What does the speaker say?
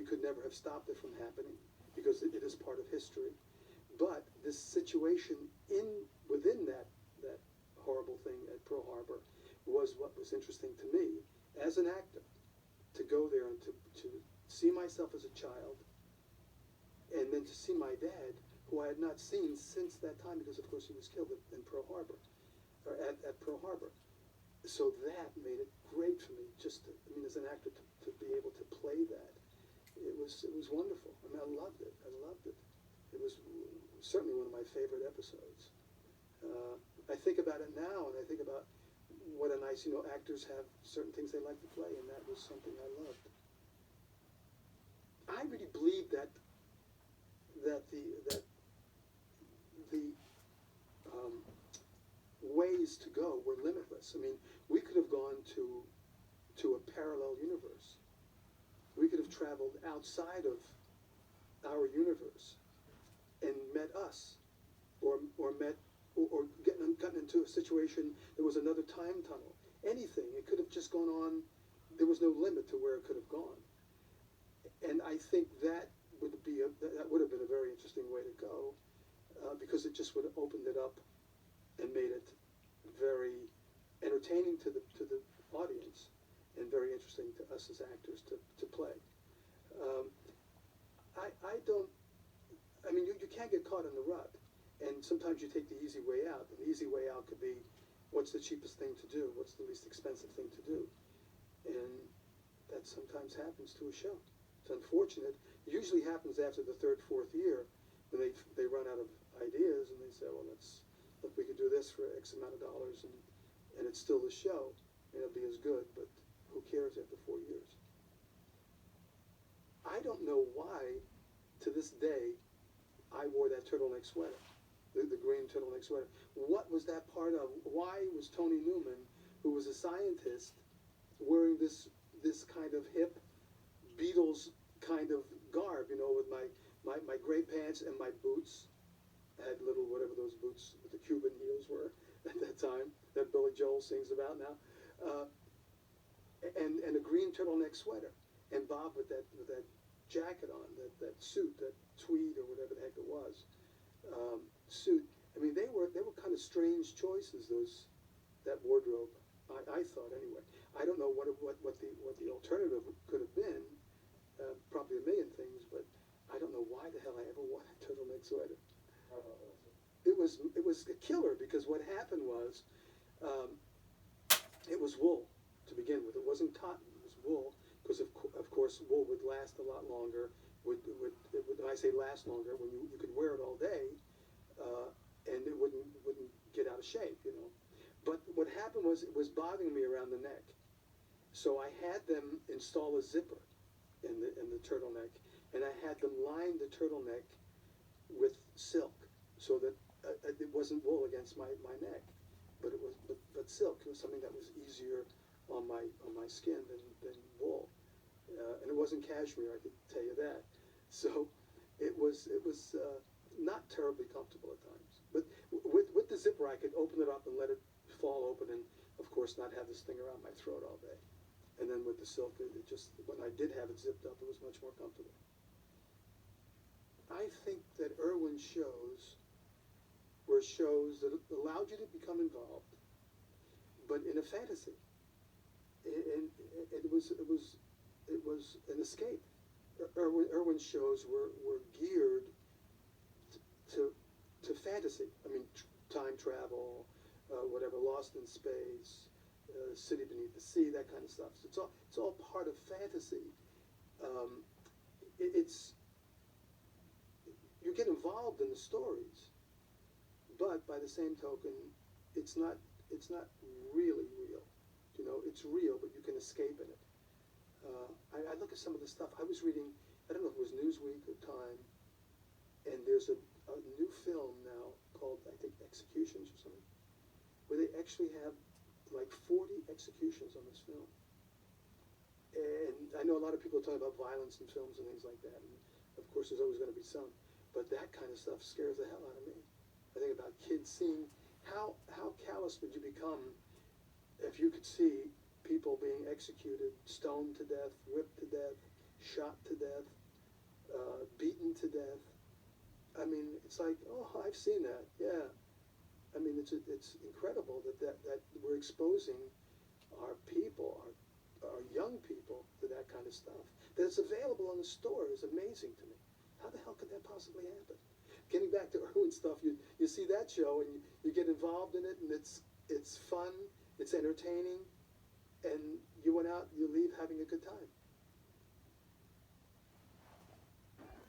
could never have stopped it from happening because it is part of history. But this situation within that horrible thing at Pearl Harbor was what was interesting to me as an actor, to go there and to see myself as a child, and then to see my dad, who I had not seen since that time because, of course, he was killed in Pearl Harbor, or at Pearl Harbor. So that made it great for me, just to, I mean, as an actor, to be able to play that. It was wonderful. I mean, I loved it. It was certainly one of my favorite episodes. I think about it now, and I think about what a nice, actors have certain things they like to play, and that was something I loved. I really believe that the ways to go were limitless. I mean, we could have gone to a parallel universe. We could have traveled outside of our universe and met us, or gotten into a situation that was another time tunnel. Anything. It could have just gone on. There was no limit to where it could have gone. And I think that would have been a very interesting way to go, because it just would have opened it up and made it very entertaining to the audience and very interesting to us as actors to play. I mean, you can't get caught in the rut, and sometimes you take the easy way out, and the easy way out could be, what's the cheapest thing to do? What's the least expensive thing to do? And that sometimes happens to a show. It's unfortunate. It usually happens after the third, fourth year, when they run out of ideas, and they say, well, look, we could do this for X amount of dollars, and it's still the show, and it'll be as good, but who cares after 4 years? I don't know why, to this day, I wore that turtleneck sweater, the green turtleneck sweater. What was that part of? Why was Tony Newman, who was a scientist, wearing this kind of hip Beatles kind of garb, with my gray pants and my boots? I had little, whatever those boots with the Cuban heels were at that time, that Billy Joel sings about now, and a green turtleneck sweater, and Bob with that jacket on, that suit, that tweed or whatever the heck it was, suit. I mean, they were kind of strange choices, that wardrobe. I thought anyway. I don't know what the alternative could have been. Probably a million things, but I don't know why the hell I ever wore that turtleneck sweater. It was a killer, because what happened was, it was wool to begin with. It wasn't cotton. It was wool, because of course wool would last a lot longer. When I say last longer, when you could wear it all day, and it wouldn't get out of shape, But what happened was, it was bothering me around the neck, so I had them install a zipper in the turtleneck, and I had them line the turtleneck with silk, so that it wasn't wool against my neck, but it was but silk. It was something that was easier on my skin than wool, and it wasn't cashmere, I could tell you that. So it was not terribly comfortable at times. But with the zipper, I could open it up and let it fall open, and of course not have this thing around my throat all day. And then with the silk, it just, when I did have it zipped up, it was much more comfortable. I think that Irwin's shows were shows that allowed you to become involved, but in a fantasy. And it was an escape. Irwin's shows were geared to fantasy. I mean, time travel, whatever, Lost in Space, City Beneath the Sea, that kind of stuff. So it's all part of fantasy. You get involved in the stories, but by the same token, it's not really real. It's real, but you can escape in it. I look at some of the stuff. I was reading, I don't know if it was Newsweek or Time, and there's a new film now called, I think, Executions or something, where they actually have like 40 executions on this film. And I know a lot of people are talking about violence in films and things like that, and of course there's always going to be some, but that kind of stuff scares the hell out of me. I think about kids seeing, how callous would you become if you could see people being executed, stoned to death, whipped to death, shot to death, beaten to death. I mean, it's like, oh, I've seen that. Yeah. I mean, it's incredible that we're exposing our people, our young people, to that kind of stuff. That it's available in the store is amazing to me. How the hell could that possibly happen? Getting back to Irwin stuff, you see that show and you get involved in it, and it's fun, it's entertaining, and you went out, you leave having a good time.